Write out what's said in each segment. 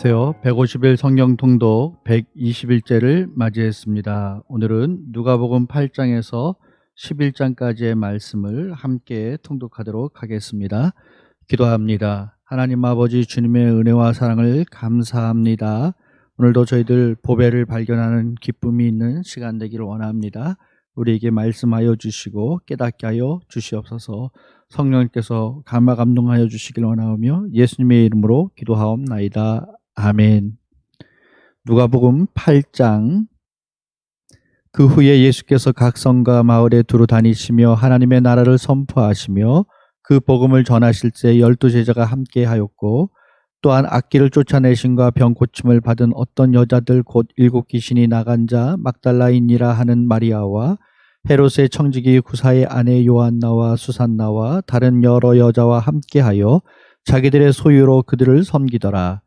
안녕하세요. 150일 성경 통독 121제를 맞이했습니다. 오늘은 누가복음 8장에서 11장까지의 말씀을 함께 통독하도록 하겠습니다. 기도합니다. 하나님 아버지 주님의 은혜와 사랑을 감사합니다. 오늘도 저희들 보배를 발견하는 기쁨이 있는 시간 되기를 원합니다. 우리에게 말씀하여 주시고 깨닫게 하여 주시옵소서. 성령님께서 감화 감동하여 주시길 원하오며 예수님의 이름으로 기도하옵나이다. 아멘. 누가복음 8장. 그 후에 예수께서 각 성과 마을에 두루 다니시며 하나님의 나라를 선포하시며 그 복음을 전하실 때 12제자가 함께 하였고, 또한 악기를 쫓아내심과 병 고침을 받은 어떤 여자들 곧 7귀신이 나간 자 막달라인이라 하는 마리아와 헤롯의 청지기 구사의 아내 요한나와 수산나와 다른 여러 여자와 함께하여 자기들의 소유로 그들을 섬기더라.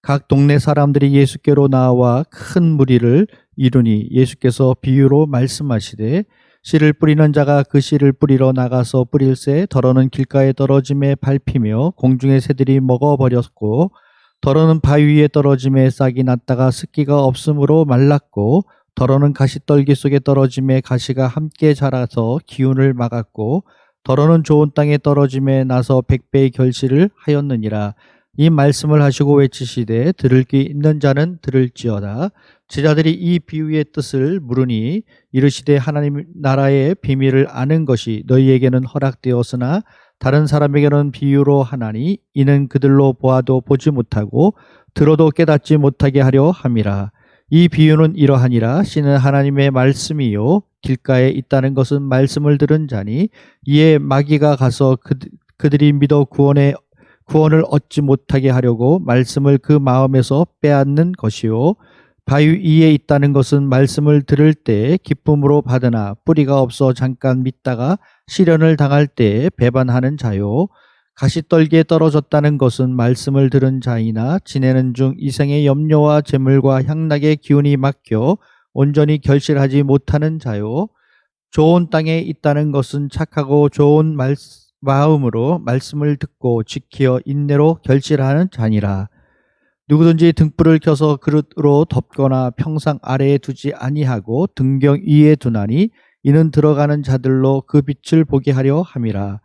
각 동네 사람들이 예수께로 나와 큰 무리를 이루니 예수께서 비유로 말씀하시되, 씨를 뿌리는 자가 그 씨를 뿌리러 나가서 뿌릴새 더러는 길가에 떨어짐에 밟히며 공중의 새들이 먹어버렸고, 더러는 바위 위에 떨어짐에 싹이 났다가 습기가 없으므로 말랐고, 더러는 가시떨기 속에 떨어짐에 가시가 함께 자라서 기운을 막았고, 더러는 좋은 땅에 떨어짐에 나서 100배의 결실을 하였느니라. 이 말씀을 하시고 외치시되 들을 귀 있는 자는 들을지어다. 제자들이 이 비유의 뜻을 물으니 이르시되 하나님 나라의 비밀을 아는 것이 너희에게는 허락되었으나 다른 사람에게는 비유로 하나니 이는 그들로 보아도 보지 못하고 들어도 깨닫지 못하게 하려 함이라. 이 비유는 이러하니라. 씨는 하나님의 말씀이요 길가에 있다는 것은 말씀을 들은 자니 이에 마귀가 가서 그들이 믿어 구원을 얻지 못하게 하려고 말씀을 그 마음에서 빼앗는 것이요, 바위 위에 있다는 것은 말씀을 들을 때 기쁨으로 받으나 뿌리가 없어 잠깐 믿다가 시련을 당할 때 배반하는 자요, 가시떨기에 떨어졌다는 것은 말씀을 들은 자이나 지내는 중 이생의 염려와 재물과 향락의 기운이 막혀 온전히 결실하지 못하는 자요, 좋은 땅에 있다는 것은 착하고 좋은 마음으로 말씀을 듣고 지키어 인내로 결실하는 자니라. 누구든지 등불을 켜서 그릇으로 덮거나 평상 아래에 두지 아니하고 등경 위에 두나니 이는 들어가는 자들로 그 빛을 보게 하려 함이라.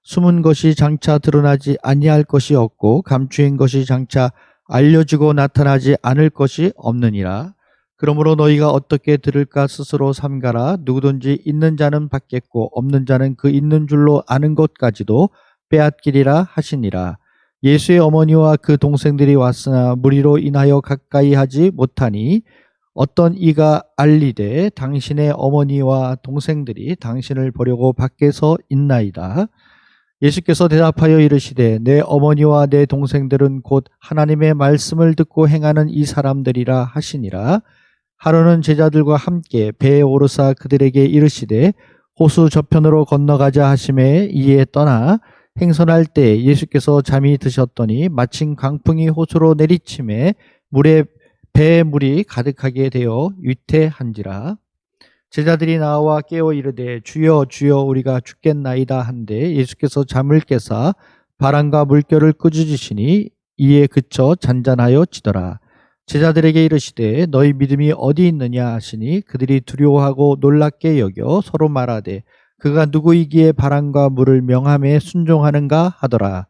숨은 것이 장차 드러나지 아니할 것이 없고 감추인 것이 장차 알려지고 나타나지 않을 것이 없느니라. 그러므로 너희가 어떻게 들을까 스스로 삼가라. 누구든지 있는 자는 받겠고 없는 자는 그 있는 줄로 아는 것까지도 빼앗기리라 하시니라. 예수의 어머니와 그 동생들이 왔으나 무리로 인하여 가까이 하지 못하니 어떤 이가 알리되 당신의 어머니와 동생들이 당신을 보려고 밖에서 있나이다. 예수께서 대답하여 이르시되 내 어머니와 내 동생들은 곧 하나님의 말씀을 듣고 행하는 이 사람들이라 하시니라. 하루는 제자들과 함께 배에 오르사 그들에게 이르시되 호수 저편으로 건너가자 하심에 이에 떠나 행선할 때 예수께서 잠이 드셨더니 마침 강풍이 호수로 내리침에 배에 물이 가득하게 되어 위태한지라. 제자들이 나와 깨어 이르되 주여 주여 우리가 죽겠나이다 한데 예수께서 잠을 깨사 바람과 물결을 꾸짖으시니 이에 그쳐 잔잔하여 지더라. 제자들에게 이르시되 너희 믿음이 어디 있느냐 하시니 그들이 두려워하고 놀랍게 여겨 서로 말하되 그가 누구이기에 바람과 물을 명함에 순종하는가 하더라.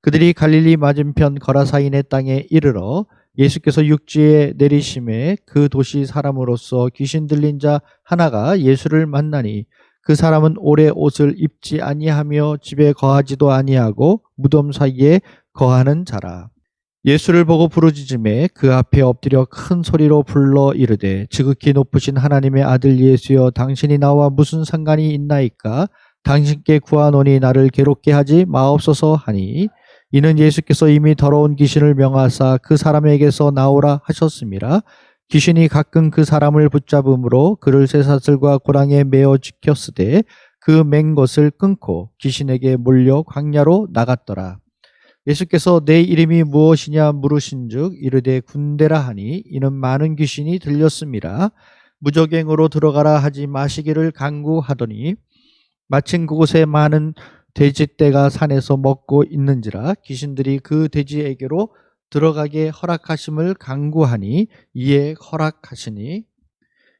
그들이 갈릴리 맞은편 거라사인의 땅에 이르러 예수께서 육지에 내리심에 그 도시 사람으로서 귀신 들린 자 하나가 예수를 만나니 그 사람은 오래 옷을 입지 아니하며 집에 거하지도 아니하고 무덤 사이에 거하는 자라. 예수를 보고 부르짖음에 그 앞에 엎드려 큰 소리로 불러 이르되 지극히 높으신 하나님의 아들 예수여 당신이 나와 무슨 상관이 있나이까? 당신께 구하노니 나를 괴롭게 하지 마옵소서 하니 이는 예수께서 이미 더러운 귀신을 명하사 그 사람에게서 나오라 하셨음이라. 귀신이 가끔 그 사람을 붙잡음으로 그를 쇠사슬과 고랑에 매어 지켰으되 그 맨 것을 끊고 귀신에게 몰려 광야로 나갔더라. 예수께서 내 이름이 무엇이냐 물으신즉 이르되 군대라 하니 이는 많은 귀신이 들렸음이라. 무적행으로 들어가라 하지 마시기를 간구하더니 마침 그곳에 많은 돼지떼가 산에서 먹고 있는지라 귀신들이 그 돼지에게로 들어가게 허락하심을 간구하니 이에 허락하시니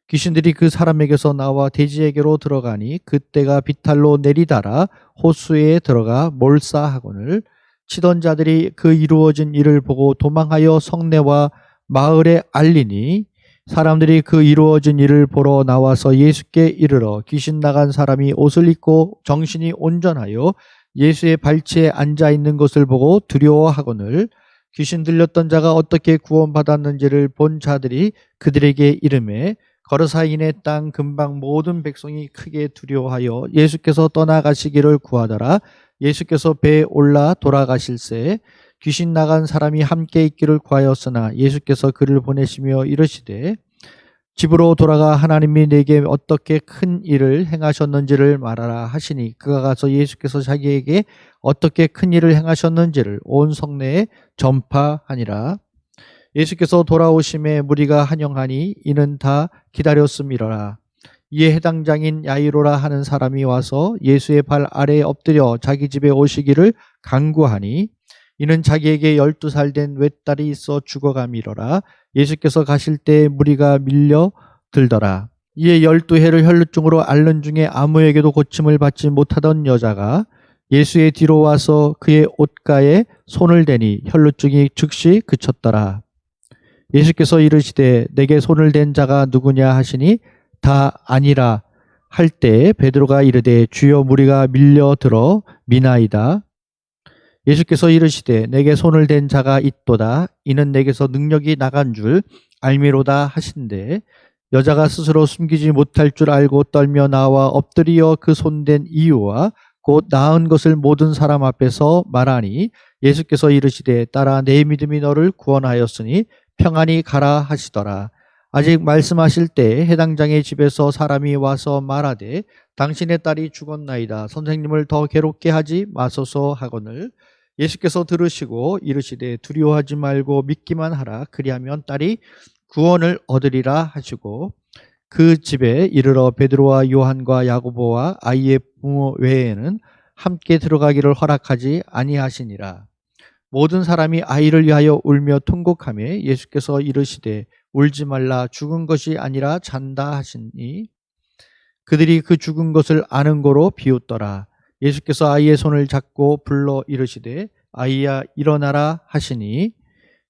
귀신들이 그 사람에게서 나와 돼지에게로 들어가니 그때가 비탈로 내리달아 호수에 들어가 몰사하거늘 치던 자들이 그 이루어진 일을 보고 도망하여 성내와 마을에 알리니 사람들이 그 이루어진 일을 보러 나와서 예수께 이르러 귀신 나간 사람이 옷을 입고 정신이 온전하여 예수의 발치에 앉아 있는 것을 보고 두려워하거늘 귀신 들렸던 자가 어떻게 구원받았는지를 본 자들이 그들에게 이르매 거르사인의 땅 근방 모든 백성이 크게 두려워하여 예수께서 떠나가시기를 구하더라. 예수께서 배에 올라 돌아가실새 귀신 나간 사람이 함께 있기를 구하였으나 예수께서 그를 보내시며 이르시되 집으로 돌아가 하나님이 내게 어떻게 큰 일을 행하셨는지를 말하라 하시니 그가 가서 예수께서 자기에게 어떻게 큰 일을 행하셨는지를 온 성내에 전파하니라. 예수께서 돌아오심에 무리가 환영하니 이는 다 기다렸음이로라. 이에 해당장인 야이로라 하는 사람이 와서 예수의 발 아래에 엎드려 자기 집에 오시기를 간구하니 이는 자기에게 12살 된 외딸이 있어 죽어감이로라. 예수께서 가실 때 무리가 밀려 들더라. 이에 12해를 혈루증으로 앓는 중에 아무에게도 고침을 받지 못하던 여자가 예수의 뒤로 와서 그의 옷가에 손을 대니 혈루증이 즉시 그쳤더라. 예수께서 이르시되 내게 손을 댄 자가 누구냐 하시니 다 아니라 할 때 베드로가 이르되 주여 무리가 밀려들어 미나이다. 예수께서 이르시되 내게 손을 댄 자가 있도다. 이는 내게서 능력이 나간 줄 알미로다 하신대 여자가 스스로 숨기지 못할 줄 알고 떨며 나와 엎드리어 그 손댄 이유와 곧 나은 것을 모든 사람 앞에서 말하니 예수께서 이르시되 딸아 내 믿음이 너를 구원하였으니 평안히 가라 하시더라. 아직 말씀하실 때 해당장의 집에서 사람이 와서 말하되 당신의 딸이 죽었나이다. 선생님을 더 괴롭게 하지 마소서 하거늘 예수께서 들으시고 이르시되 두려워하지 말고 믿기만 하라. 그리하면 딸이 구원을 얻으리라 하시고 그 집에 이르러 베드로와 요한과 야고보와 아이의 부모 외에는 함께 들어가기를 허락하지 아니하시니라. 모든 사람이 아이를 위하여 울며 통곡하며 예수께서 이르시되 울지 말라 죽은 것이 아니라 잔다 하시니 그들이 그 죽은 것을 아는 거로 비웃더라. 예수께서 아이의 손을 잡고 불러 이르시되 아이야 일어나라 하시니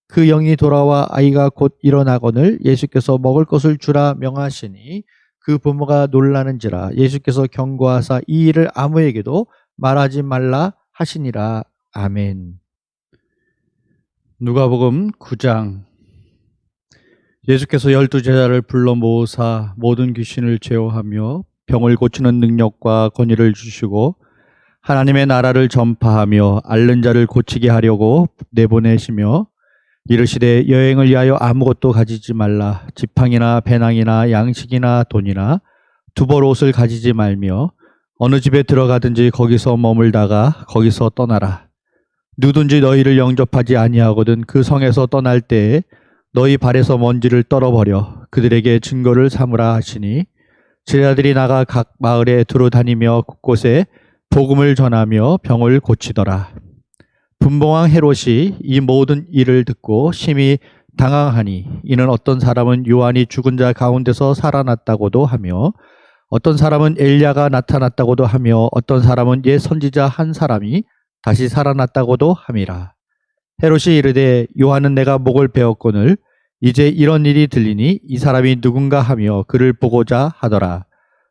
그 영이 돌아와 아이가 곧 일어나거늘 예수께서 먹을 것을 주라 명하시니 그 부모가 놀라는지라. 예수께서 경고하사 이 일을 아무에게도 말하지 말라 하시니라. 아멘. 누가복음 9장. 예수께서 12제자를 불러 모으사 모든 귀신을 제어하며 병을 고치는 능력과 권위를 주시고 하나님의 나라를 전파하며 앓는 자를 고치게 하려고 내보내시며 이르시되 여행을 위하여 아무것도 가지지 말라. 지팡이나 배낭이나 양식이나 돈이나 두벌 옷을 가지지 말며 어느 집에 들어가든지 거기서 머물다가 거기서 떠나라. 누구든지 너희를 영접하지 아니하거든 그 성에서 떠날 때에 너희 발에서 먼지를 떨어버려 그들에게 증거를 삼으라 하시니 제자들이 나가 각 마을에 두루 다니며 곳곳에 복음을 전하며 병을 고치더라. 분봉왕 헤롯이 이 모든 일을 듣고 심히 당황하니 이는 어떤 사람은 요한이 죽은 자 가운데서 살아났다고도 하며 어떤 사람은 엘리야가 나타났다고도 하며 어떤 사람은 옛 선지자 한 사람이 다시 살아났다고도 함이라. 헤롯이 이르되 요한은 내가 목을 베었거늘 이제 이런 일이 들리니 이 사람이 누군가 하며 그를 보고자 하더라.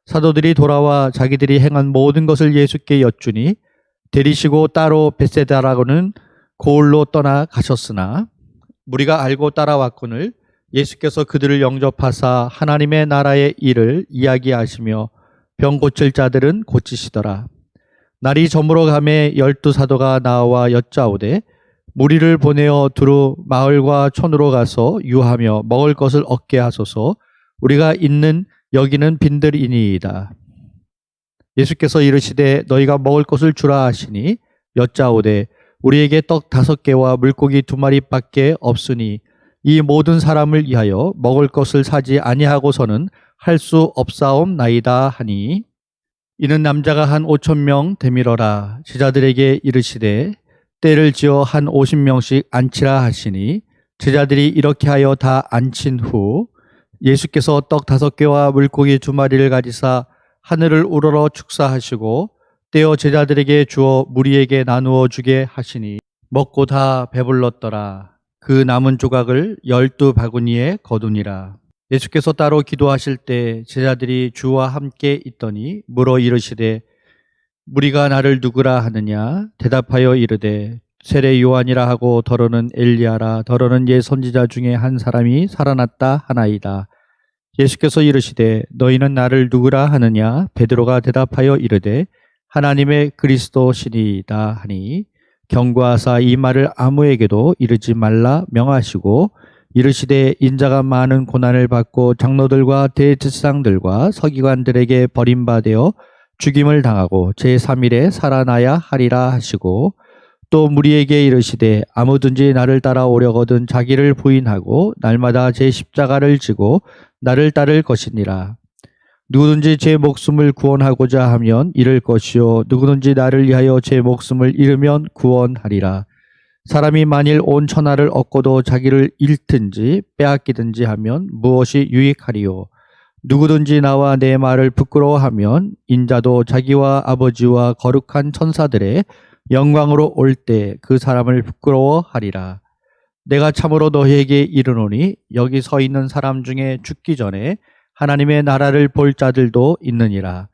사도들이 돌아와 자기들이 행한 모든 것을 예수께 여쭈니 데리시고 따로 벳세다라고는 고을로 떠나 가셨으나 무리가 알고 따라왔거늘 예수께서 그들을 영접하사 하나님의 나라의 일을 이야기하시며 병 고칠 자들은 고치시더라. 날이 저물어 가매 12사도가 나와 여짜오되 무리를 보내어 두루 마을과 촌으로 가서 유하며 먹을 것을 얻게 하소서. 우리가 있는 여기는 빈들이니이다. 예수께서 이르시되 너희가 먹을 것을 주라 하시니 여짜오되 우리에게 떡 5개와 물고기 2마리밖에 없으니 이 모든 사람을 위하여 먹을 것을 사지 아니하고서는 할 수 없사옵나이다 하니 이는 남자가 한 5,000명 되밀어라. 제자들에게 이르시되 때를 지어 한 50명씩 앉히라 하시니 제자들이 이렇게 하여 다 앉힌 후 예수께서 떡 5개와 물고기 2마리를 가지사 하늘을 우러러 축사하시고 떼어 제자들에게 주어 무리에게 나누어 주게 하시니 먹고 다 배불렀더라. 그 남은 조각을 12바구니에 거두니라. 예수께서 따로 기도하실 때 제자들이 주와 함께 있더니 물어 이르시되 무리가 나를 누구라 하느냐? 대답하여 이르되 세례 요한이라 하고 더러는 엘리야라, 더러는 옛 선지자 중에 한 사람이 살아났다 하나이다. 예수께서 이르시되 너희는 나를 누구라 하느냐? 베드로가 대답하여 이르되 하나님의 그리스도시니이다 하니 경고하사 이 말을 아무에게도 이르지 말라 명하시고 이르시되 인자가 많은 고난을 받고 장로들과 대제사장들과 서기관들에게 버림받아 죽임을 당하고 제3일에 살아나야 하리라 하시고 또 무리에게 이르시되 아무든지 나를 따라오려거든 자기를 부인하고 날마다 제 십자가를 지고 나를 따를 것이니라. 누구든지 제 목숨을 구원하고자 하면 잃을 것이요 누구든지 나를 위하여 제 목숨을 잃으면 구원하리라. 사람이 만일 온 천하를 얻고도 자기를 잃든지 빼앗기든지 하면 무엇이 유익하리요? 누구든지 나와 내 말을 부끄러워하면 인자도 자기와 아버지와 거룩한 천사들의 영광으로 올 때 그 사람을 부끄러워하리라. 내가 참으로 너희에게 이르노니 여기 서 있는 사람 중에 죽기 전에 하나님의 나라를 볼 자들도 있느니라.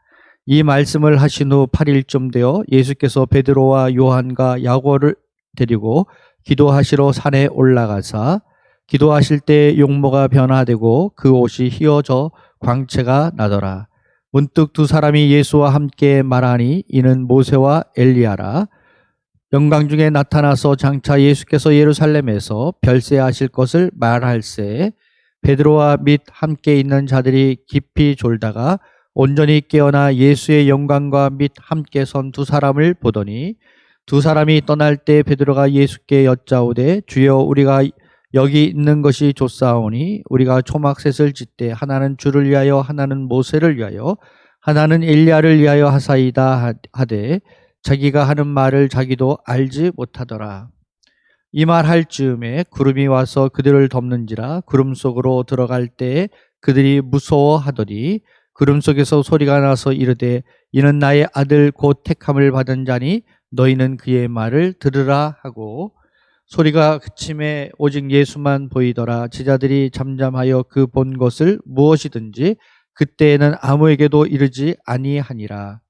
이 말씀을 하신 후 8일쯤 되어 예수께서 베드로와 요한과 야고보를 데리고 기도하시러 산에 올라가사 기도하실 때 용모가 변화되고 그 옷이 휘어져 광채가 나더라. 문득 두 사람이 예수와 함께 말하니 이는 모세와 엘리야라. 영광 중에 나타나서 장차 예수께서 예루살렘에서 별세하실 것을 말할새 베드로와 및 함께 있는 자들이 깊이 졸다가 온전히 깨어나 예수의 영광과 및 함께 선 두 사람을 보더니 두 사람이 떠날 때 베드로가 예수께 여짜오되 주여 우리가 여기 있는 것이 좋사오니 우리가 초막셋을 짓되 하나는 주를 위하여 하나는 모세를 위하여 하나는 엘리야를 위하여 하사이다 하되 자기가 하는 말을 자기도 알지 못하더라. 이 말 할 즈음에 구름이 와서 그들을 덮는지라. 구름 속으로 들어갈 때에 그들이 무서워하더니 구름 속에서 소리가 나서 이르되 이는 나의 아들 곧 택함을 받은 자니 너희는 그의 말을 들으라 하고 소리가 그침에 오직 예수만 보이더라. 제자들이 잠잠하여 그 본 것을 무엇이든지 그때에는 아무에게도 이르지 아니하니라.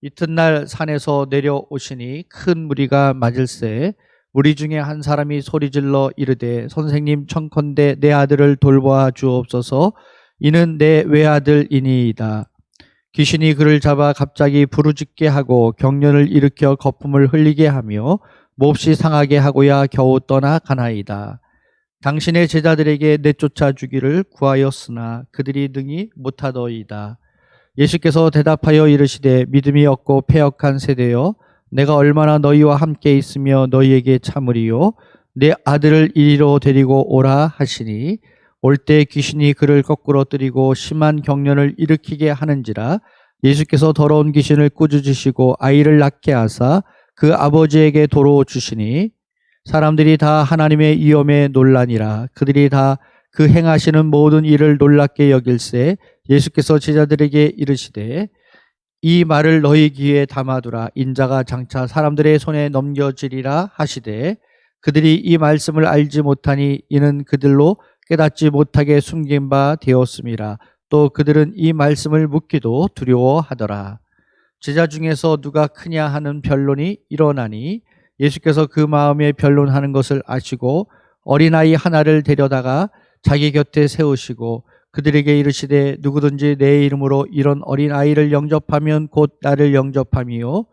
이튿날 산에서 내려오시니 큰 무리가 맞을새 무리 중에 한 사람이 소리질러 이르되 선생님 청컨대 내 아들을 돌보아 주옵소서. 이는 내 외아들이니이다. 귀신이 그를 잡아 갑자기 부르짖게 하고 경련을 일으켜 거품을 흘리게 하며 몹시 상하게 하고야 겨우 떠나가나이다. 당신의 제자들에게 내쫓아 주기를 구하였으나 그들이 능히 못하더이다. 예수께서 대답하여 이르시되 믿음이 없고 패역한 세대여 내가 얼마나 너희와 함께 있으며 너희에게 참으리요. 내 아들을 이리로 데리고 오라 하시니 올 때 귀신이 그를 거꾸로 뜨리고 심한 경련을 일으키게 하는지라. 예수께서 더러운 귀신을 꾸짖으시고 아이를 낳게 하사 그 아버지에게 도로 주시니 사람들이 다 하나님의 위엄에 놀라니라. 그들이 다 그 행하시는 모든 일을 놀랍게 여길새 예수께서 제자들에게 이르시되 이 말을 너희 귀에 담아두라. 인자가 장차 사람들의 손에 넘겨지리라 하시되 그들이 이 말씀을 알지 못하니 이는 그들로 깨닫지 못하게 숨긴 바 되었음이라. 또 그들은 이 말씀을 묻기도 두려워하더라. 제자 중에서 누가 크냐 하는 변론이 일어나니 예수께서 그 마음에 변론하는 것을 아시고 어린아이 하나를 데려다가 자기 곁에 세우시고 그들에게 이르시되 누구든지 내 이름으로 이런 어린아이를 영접하면 곧 나를 영접함이요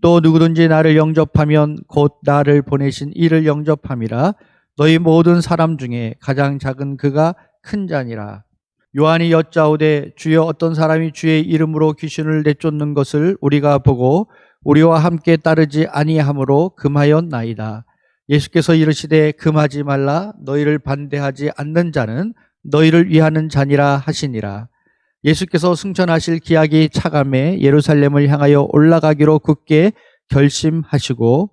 또 누구든지 나를 영접하면 곧 나를 보내신 이를 영접함이라. 너희 모든 사람 중에 가장 작은 그가 큰 자니라. 요한이 여짜오되 주여 어떤 사람이 주의 이름으로 귀신을 내쫓는 것을 우리가 보고 우리와 함께 따르지 아니하므로 금하였나이다. 예수께서 이르시되 금하지 말라. 너희를 반대하지 않는 자는 너희를 위하는 자니라 하시니라. 예수께서 승천하실 기약이 차감해 예루살렘을 향하여 올라가기로 굳게 결심하시고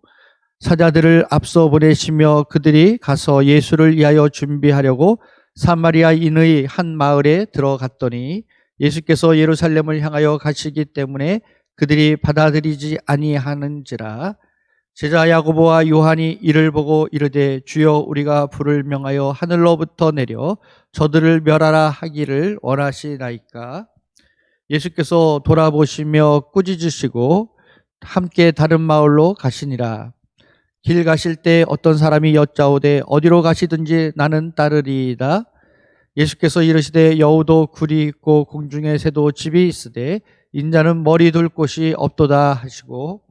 사자들을 앞서 보내시며 그들이 가서 예수를 위하여 준비하려고 사마리아인의 한 마을에 들어갔더니 예수께서 예루살렘을 향하여 가시기 때문에 그들이 받아들이지 아니하는지라. 제자 야고보와 요한이 이를 보고 이르되 주여 우리가 불을 명하여 하늘로부터 내려 저들을 멸하라 하기를 원하시나이까. 예수께서 돌아보시며 꾸짖으시고 함께 다른 마을로 가시니라. 길 가실 때 어떤 사람이 여짜오되 어디로 가시든지 나는 따르리이다. 예수께서 이르시되 여우도 굴이 있고 공중의 새도 집이 있으되 인자는 머리 둘 곳이 없도다 하시고,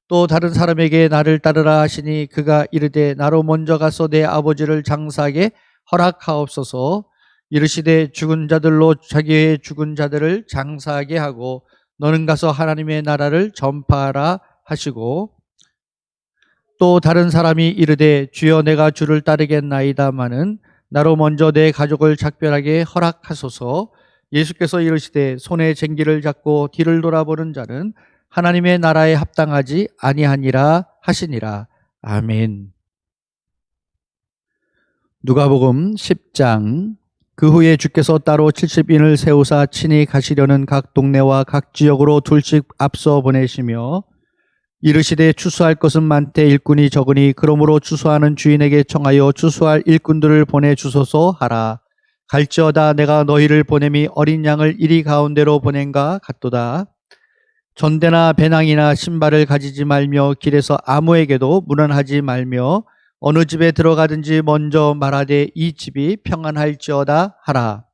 또 다른 사람에게 나를 따르라 하시니 그가 이르되 나로 먼저 가서 내 아버지를 장사하게 허락하옵소서. 이르시되 죽은 자들로 자기의 죽은 자들을 장사하게 하고 너는 가서 하나님의 나라를 전파하라 하시고, 또 다른 사람이 이르되 주여 내가 주를 따르겠나이다마는 나로 먼저 내 가족을 작별하게 허락하소서. 예수께서 이르시되 손에 쟁기를 잡고 뒤를 돌아보는 자는 하나님의 나라에 합당하지 아니하니라 하시니라. 아멘. 누가복음 10장. 그 후에 주께서 따로 70인을 세우사 친히 가시려는 각 동네와 각 지역으로 둘씩 앞서 보내시며 이르시되 추수할 것은 많되 일꾼이 적으니 그러므로 추수하는 주인에게 청하여 추수할 일꾼들을 보내주소서 하라. 갈지어다 내가 너희를 보냄이 어린 양을 이리 가운데로 보낸가 같도다. 전대나 배낭이나 신발을 가지지 말며 길에서 아무에게도 문안하지 말며 어느 집에 들어가든지 먼저 말하되 이 집이 평안할지어다 하라.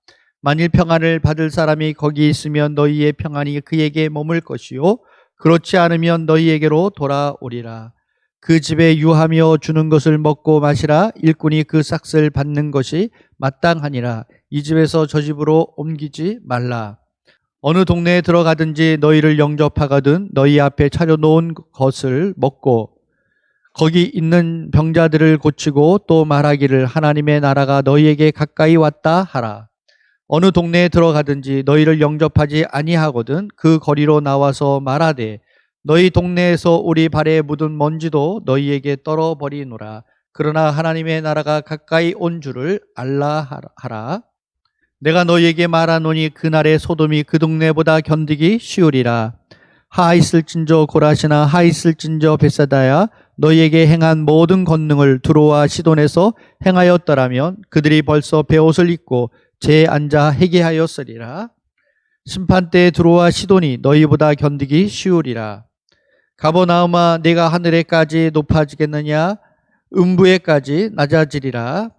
만일 평안을 받을 사람이 거기 있으면 너희의 평안이 그에게 머물 것이요 그렇지 않으면 너희에게로 돌아오리라. 그 집에 유하며 주는 것을 먹고 마시라. 일꾼이 그 삭을 받는 것이 마땅하니라. 이 집에서 저 집으로 옮기지 말라. 어느 동네에 들어가든지 너희를 영접하거든 너희 앞에 차려놓은 것을 먹고 거기 있는 병자들을 고치고 또 말하기를 하나님의 나라가 너희에게 가까이 왔다 하라. 어느 동네에 들어가든지 너희를 영접하지 아니하거든 그 거리로 나와서 말하되 너희 동네에서 우리 발에 묻은 먼지도 너희에게 떨어버리노라. 그러나 하나님의 나라가 가까이 온 줄을 알라 하라. 내가 너희에게 말하노니 그날에 소돔이 그 동네보다 견디기 쉬우리라. 하 있을진저 고라시나 하 있을진저 벳사다야 너희에게 행한 모든 권능을 두로와 시돈에서 행하였더라면 그들이 벌써 베옷을 입고 재에 앉아 회개하였으리라. 심판때에 두로와 시돈이 너희보다 견디기 쉬우리라. 가버나움아 네가 하늘에까지 높아지겠느냐 음부에까지 낮아지리라.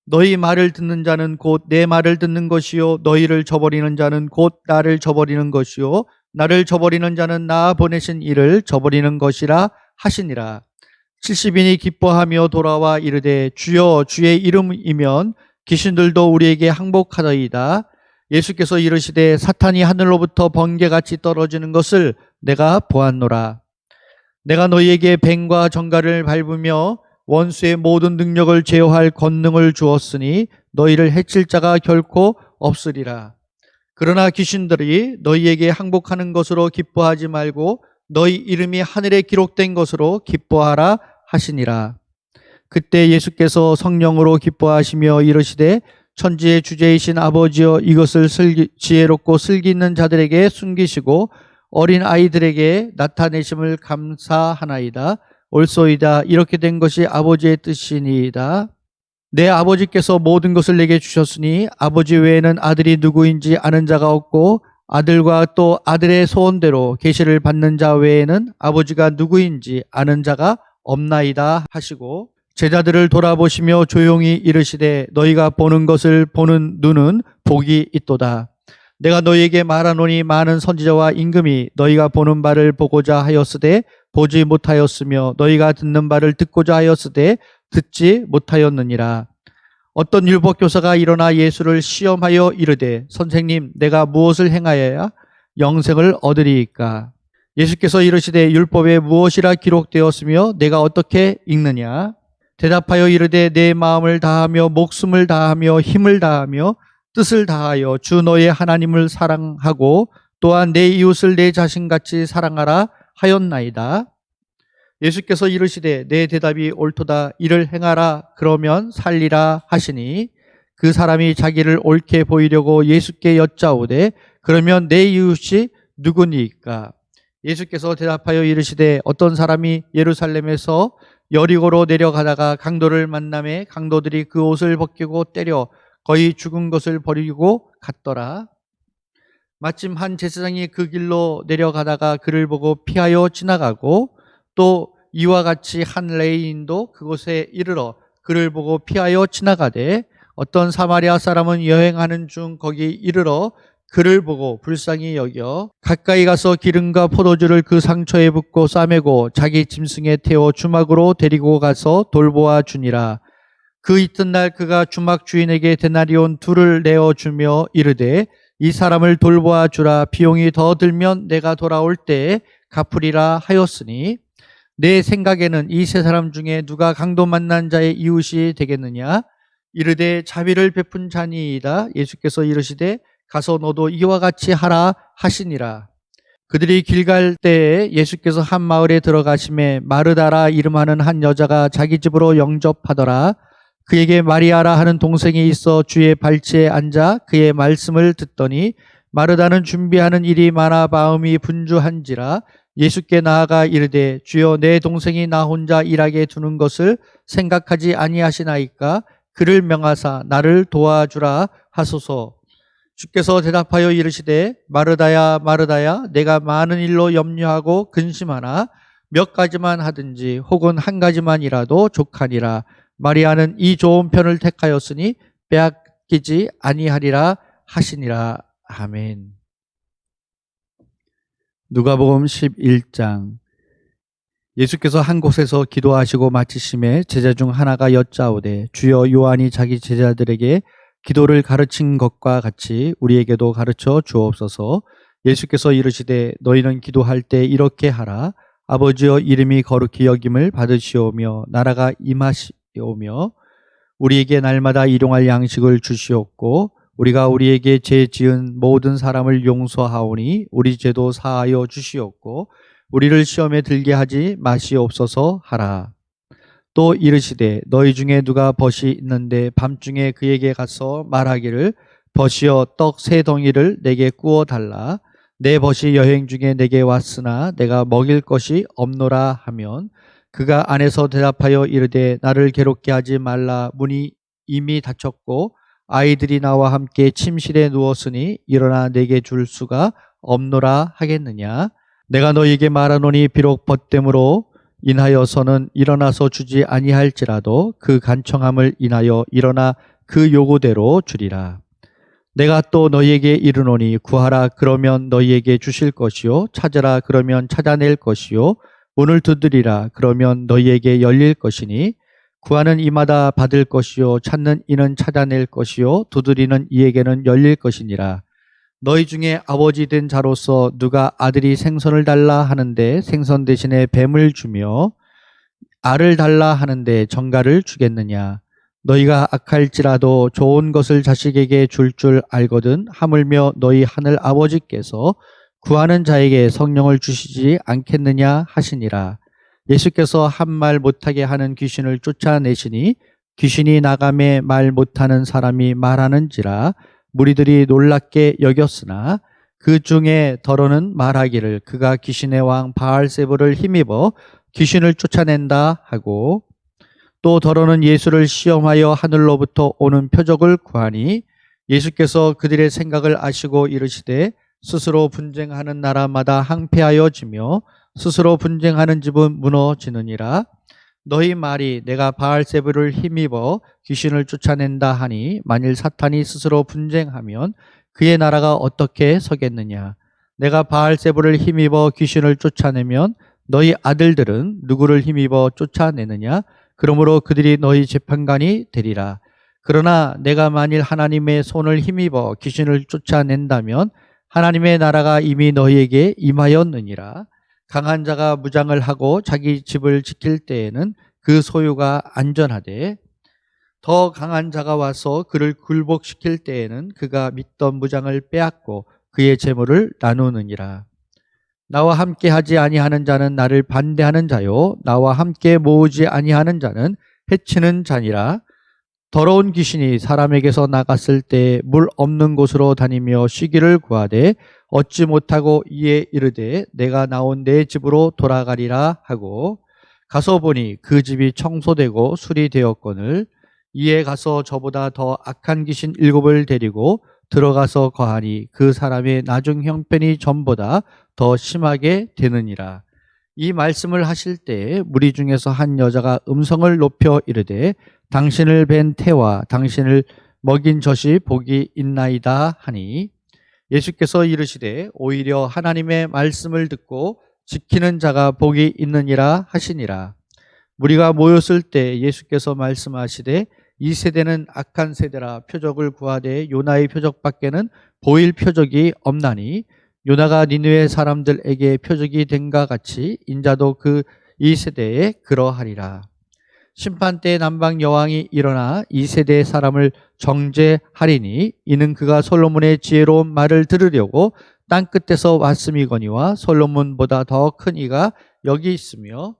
너희 말을 듣는 자는 곧 내 말을 듣는 것이요 너희를 저버리는 자는 곧 나를 저버리는 것이요 나를 저버리는 자는 나 보내신 이를 저버리는 것이라 하시니라. 70인이 기뻐하며 돌아와 이르되 주여 주의 이름이면 귀신들도 우리에게 항복하더이다. 예수께서 이르시되 사탄이 하늘로부터 번개같이 떨어지는 것을 내가 보았노라. 내가 너희에게 뱀과 정갈을 밟으며 원수의 모든 능력을 제어할 권능을 주었으니 너희를 해칠 자가 결코 없으리라. 그러나 귀신들이 너희에게 항복하는 것으로 기뻐하지 말고 너희 이름이 하늘에 기록된 것으로 기뻐하라 하시니라. 그때 예수께서 성령으로 기뻐하시며 이르시되 천지의 주제이신 아버지여 이것을 지혜롭고 슬기 있는 자들에게 숨기시고 어린 아이들에게 나타내심을 감사하나이다. 옳소이다. 이렇게 된 것이 아버지의 뜻이니이다. 내 아버지께서 모든 것을 내게 주셨으니 아버지 외에는 아들이 누구인지 아는 자가 없고 아들과 또 아들의 소원대로 계시를 받는 자 외에는 아버지가 누구인지 아는 자가 없나이다 하시고 제자들을 돌아보시며 조용히 이르시되 너희가 보는 것을 보는 눈은 복이 있도다. 내가 너희에게 말하노니 많은 선지자와 임금이 너희가 보는 바를 보고자 하였으되 보지 못하였으며 너희가 듣는 바를 듣고자 하였으되 듣지 못하였느니라. 어떤 율법교사가 일어나 예수를 시험하여 이르되 선생님 내가 무엇을 행하여야 영생을 얻으리이까? 예수께서 이르시되 율법에 무엇이라 기록되었으며 내가 어떻게 읽느냐? 대답하여 이르되 내 마음을 다하며 목숨을 다하며 힘을 다하며 뜻을 다하여 주 너의 하나님을 사랑하고 또한 내 이웃을 내 자신같이 사랑하라 하였나이다. 예수께서 이르시되 내 대답이 옳도다. 이를 행하라. 그러면 살리라 하시니 그 사람이 자기를 옳게 보이려고 예수께 여짜오되 그러면 내 이웃이 누구니까? 예수께서 대답하여 이르시되 어떤 사람이 예루살렘에서 여리고로 내려가다가 강도를 만나매 강도들이 그 옷을 벗기고 때려 거의 죽은 것을 버리고 갔더라. 마침 한 제사장이 그 길로 내려가다가 그를 보고 피하여 지나가고 또 이와 같이 한 레위인도 그곳에 이르러 그를 보고 피하여 지나가되 어떤 사마리아 사람은 여행하는 중 거기 이르러 그를 보고 불쌍히 여겨 가까이 가서 기름과 포도주를 그 상처에 붓고 싸매고 자기 짐승에 태워 주막으로 데리고 가서 돌보아 주니라. 그 이튿날 그가 주막 주인에게 데나리온 둘을 내어주며 이르되 이 사람을 돌보아 주라. 비용이 더 들면 내가 돌아올 때에 갚으리라 하였으니 내 생각에는 이 세 사람 중에 누가 강도 만난 자의 이웃이 되겠느냐? 이르되 자비를 베푼 자니이다. 예수께서 이르시되 가서 너도 이와 같이 하라 하시니라. 그들이 길 갈 때에 예수께서 한 마을에 들어가심에 마르다라 이름하는 한 여자가 자기 집으로 영접하더라. 그에게 마리아라 하는 동생이 있어 주의 발치에 앉아 그의 말씀을 듣더니 마르다는 준비하는 일이 많아 마음이 분주한지라 예수께 나아가 이르되 주여 내 동생이 나 혼자 일하게 두는 것을 생각하지 아니하시나이까? 그를 명하사 나를 도와주라 하소서. 주께서 대답하여 이르시되 마르다야 마르다야 내가 많은 일로 염려하고 근심하나 몇 가지만 하든지 혹은 한 가지만이라도 족하니라. 마리아는 이 좋은 편을 택하였으니 빼앗기지 아니하리라 하시니라. 아멘. 누가복음 11장. 예수께서 한 곳에서 기도하시고 마치심에 제자 중 하나가 여짜오되 주여 요한이 자기 제자들에게 기도를 가르친 것과 같이 우리에게도 가르쳐 주옵소서. 예수께서 이르시되 너희는 기도할 때 이렇게 하라. 아버지여 이름이 거룩히 여김을 받으시오며 나라가 임하시오며 우리에게 날마다 일용할 양식을 주시옵고 우리가 우리에게 죄 지은 모든 사람을 용서하오니 우리 죄도 사하여 주시옵고 우리를 시험에 들게 하지 마시옵소서 하라. 또 이르시되 너희 중에 누가 벗이 있는데 밤중에 그에게 가서 말하기를 벗이여 떡 세 덩이를 내게 구워 달라. 내 벗이 여행 중에 내게 왔으나 내가 먹일 것이 없노라 하면 그가 안에서 대답하여 이르되 나를 괴롭게 하지 말라. 문이 이미 닫혔고 아이들이 나와 함께 침실에 누웠으니 일어나 내게 줄 수가 없노라 하겠느냐? 내가 너희에게 말하노니 비록 벗됨으로 인하여서는 일어나서 주지 아니할지라도 그 간청함을 인하여 일어나 그 요구대로 주리라. 내가 또 너희에게 이르노니 구하라 그러면 너희에게 주실 것이요 찾으라 그러면 찾아낼 것이요 문을 두드리라 그러면 너희에게 열릴 것이니 구하는 이마다 받을 것이요 찾는 이는 찾아낼 것이요 두드리는 이에게는 열릴 것이니라. 너희 중에 아버지 된 자로서 누가 아들이 생선을 달라 하는데 생선 대신에 뱀을 주며 알을 달라 하는데 정갈을 주겠느냐? 너희가 악할지라도 좋은 것을 자식에게 줄 알거든 하물며 너희 하늘 아버지께서 구하는 자에게 성령을 주시지 않겠느냐 하시니라. 예수께서 한 말 못하게 하는 귀신을 쫓아내시니 귀신이 나가매 말 못하는 사람이 말하는지라 무리들이 놀랍게 여겼으나 그 중에 더러는 말하기를 그가 귀신의 왕 바알세불을 힘입어 귀신을 쫓아낸다 하고 또 더러는 예수를 시험하여 하늘로부터 오는 표적을 구하니 예수께서 그들의 생각을 아시고 이르시되 스스로 분쟁하는 나라마다 항폐하여 지며 스스로 분쟁하는 집은 무너지느니라. 너희 말이 내가 바알세불을 힘입어 귀신을 쫓아낸다 하니 만일 사탄이 스스로 분쟁하면 그의 나라가 어떻게 서겠느냐? 내가 바알세불을 힘입어 귀신을 쫓아내면 너희 아들들은 누구를 힘입어 쫓아내느냐? 그러므로 그들이 너희 재판관이 되리라. 그러나 내가 만일 하나님의 손을 힘입어 귀신을 쫓아낸다면 하나님의 나라가 이미 너희에게 임하였느니라. 강한 자가 무장을 하고 자기 집을 지킬 때에는 그 소유가 안전하되 더 강한 자가 와서 그를 굴복시킬 때에는 그가 믿던 무장을 빼앗고 그의 재물을 나누느니라. 나와 함께 하지 아니하는 자는 나를 반대하는 자요 나와 함께 모으지 아니하는 자는 해치는 자니라. 더러운 귀신이 사람에게서 나갔을 때 물 없는 곳으로 다니며 쉬기를 구하되 얻지 못하고 이에 이르되 내가 나온 내 집으로 돌아가리라 하고 가서 보니 그 집이 청소되고 수리되었거늘 이에 가서 저보다 더 악한 귀신 7을 데리고 들어가서 거하니 그 사람의 나중 형편이 전보다 더 심하게 되느니라. 이 말씀을 하실 때 무리 중에서 한 여자가 음성을 높여 이르되 당신을 뵌 태와 당신을 먹인 젖이 복이 있나이다 하니 예수께서 이르시되 오히려 하나님의 말씀을 듣고 지키는 자가 복이 있느니라 하시니라. 무리가 모였을 때 예수께서 말씀하시되 이 세대는 악한 세대라 표적을 구하되 요나의 표적밖에는 보일 표적이 없나니 요나가 니느웨 사람들에게 표적이 된과 같이 인자도 이 세대에 그러하리라. 심판 때 남방 여왕이 일어나 이 세대의 사람을 정죄하리니 이는 그가 솔로몬의 지혜로운 말을 들으려고 땅 끝에서 왔음이거니와 솔로몬보다 더 큰 이가 여기 있으며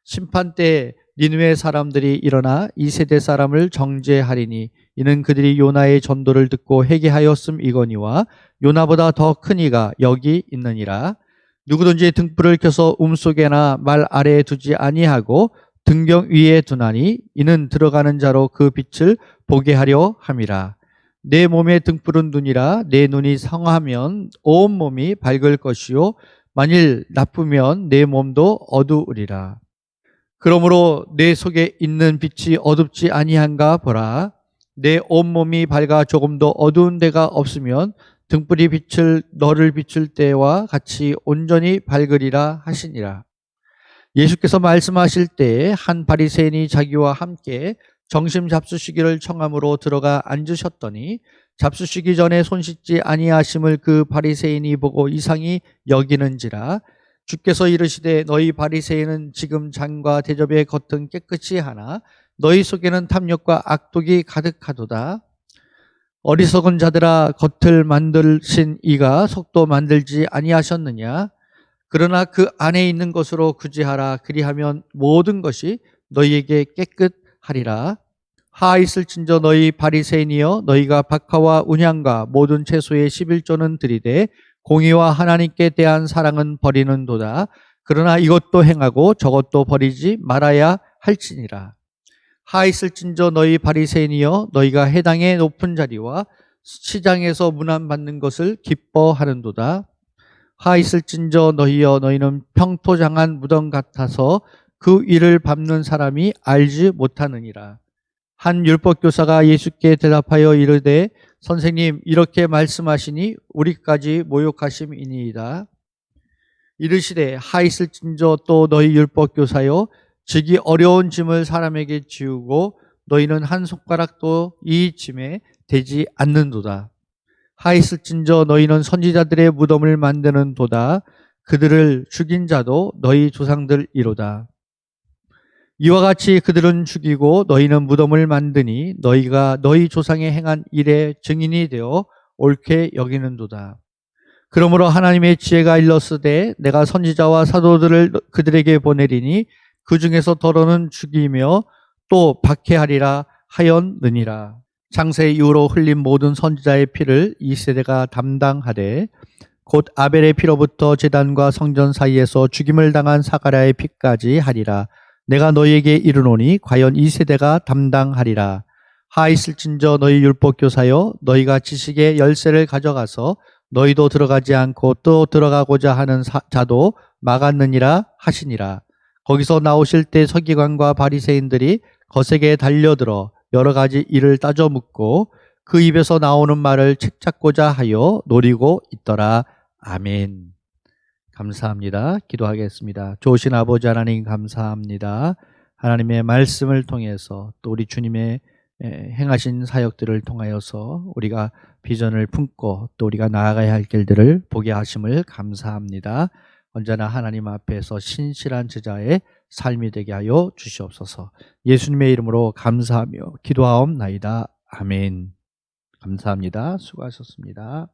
심판 때 니느웨 사람들이 일어나 이 세대 사람을 정죄하리니 이는 그들이 요나의 전도를 듣고 회개하였음이거니와 요나보다 더 큰 이가 여기 있느니라. 누구든지 등불을 켜서 속에나 말 아래에 두지 아니하고 등경 위에 두나니 이는 들어가는 자로 그 빛을 보게 하려 함이라. 내 몸의 등불은 눈이라. 내 눈이 성하면 온 몸이 밝을 것이요 만일 나쁘면 내 몸도 어두우리라. 그러므로 내 속에 있는 빛이 어둡지 아니한가 보라. 내 온몸이 밝아 조금도 어두운 데가 없으면 등불이 너를 비출 때와 같이 온전히 밝으리라 하시니라. 예수께서 말씀하실 때 한 바리새인이 자기와 함께 점심 잡수시기를 청함으로 들어가 앉으셨더니 잡수시기 전에 손 씻지 아니하심을 그 바리새인이 보고 이상히 여기는지라. 주께서 이르시되 너희 바리새인은 지금 잔과 대접의 겉은 깨끗이 하나 너희 속에는 탐욕과 악독이 가득하도다. 어리석은 자들아 겉을 만드신 이가 속도 만들지 아니하셨느냐. 그러나 그 안에 있는 것으로 구제하라. 그리하면 모든 것이 너희에게 깨끗하리라. 하 있을진저 너희 바리새인이여 너희가 박하와 운향과 모든 채소의 11조는 드리되 공의와 하나님께 대한 사랑은 버리는도다. 그러나 이것도 행하고 저것도 버리지 말아야 할지니라. 하 있을진저 너희 바리새인이여 너희가 해당의 높은 자리와 시장에서 문안받는 것을 기뻐하는도다. 하 있을진저 너희여 너희는 평토장한 무덤 같아서 그 위를 밟는 사람이 알지 못하느니라. 한 율법교사가 예수께 대답하여 이르되 선생님 이렇게 말씀하시니 우리까지 모욕하심이니이다. 이르시되 하 있을진저 또 너희 율법교사여 지기 어려운 짐을 사람에게 지우고 너희는 한 손가락도 이 짐에 대지 않는도다. 하 있을진저 너희는 선지자들의 무덤을 만드는도다. 그들을 죽인 자도 너희 조상들이로다. 이와 같이 그들은 죽이고 너희는 무덤을 만드니 너희가 너희 조상의 행한 일의 증인이 되어 옳게 여기는도다. 그러므로 하나님의 지혜가 일렀으되 내가 선지자와 사도들을 그들에게 보내리니 그 중에서 더러는 죽이며 또 박해하리라 하였느니라. 창세 이후로 흘린 모든 선지자의 피를 이 세대가 담당하되 곧 아벨의 피로부터 제단과 성전 사이에서 죽임을 당한 사가랴의 피까지 하리라. 내가 너희에게 이르노니 과연 이 세대가 담당하리라. 하 있을진저 너희 율법교사여 너희가 지식의 열쇠를 가져가서 너희도 들어가지 않고 또 들어가고자 하는 자도 막았느니라 하시니라. 거기서 나오실 때 서기관과 바리새인들이 거세게 달려들어 여러 가지 일을 따져 묻고 그 입에서 나오는 말을 책잡고자 하여 노리고 있더라. 아멘. 감사합니다. 기도하겠습니다. 좋으신 아버지 하나님 감사합니다. 하나님의 말씀을 통해서 또 우리 주님의 행하신 사역들을 통하여서 우리가 비전을 품고 또 우리가 나아가야 할 길들을 보게 하심을 감사합니다. 언제나 하나님 앞에서 신실한 제자의 삶이 되게 하여 주시옵소서. 예수님의 이름으로 감사하며 기도하옵나이다. 아멘. 감사합니다. 수고하셨습니다.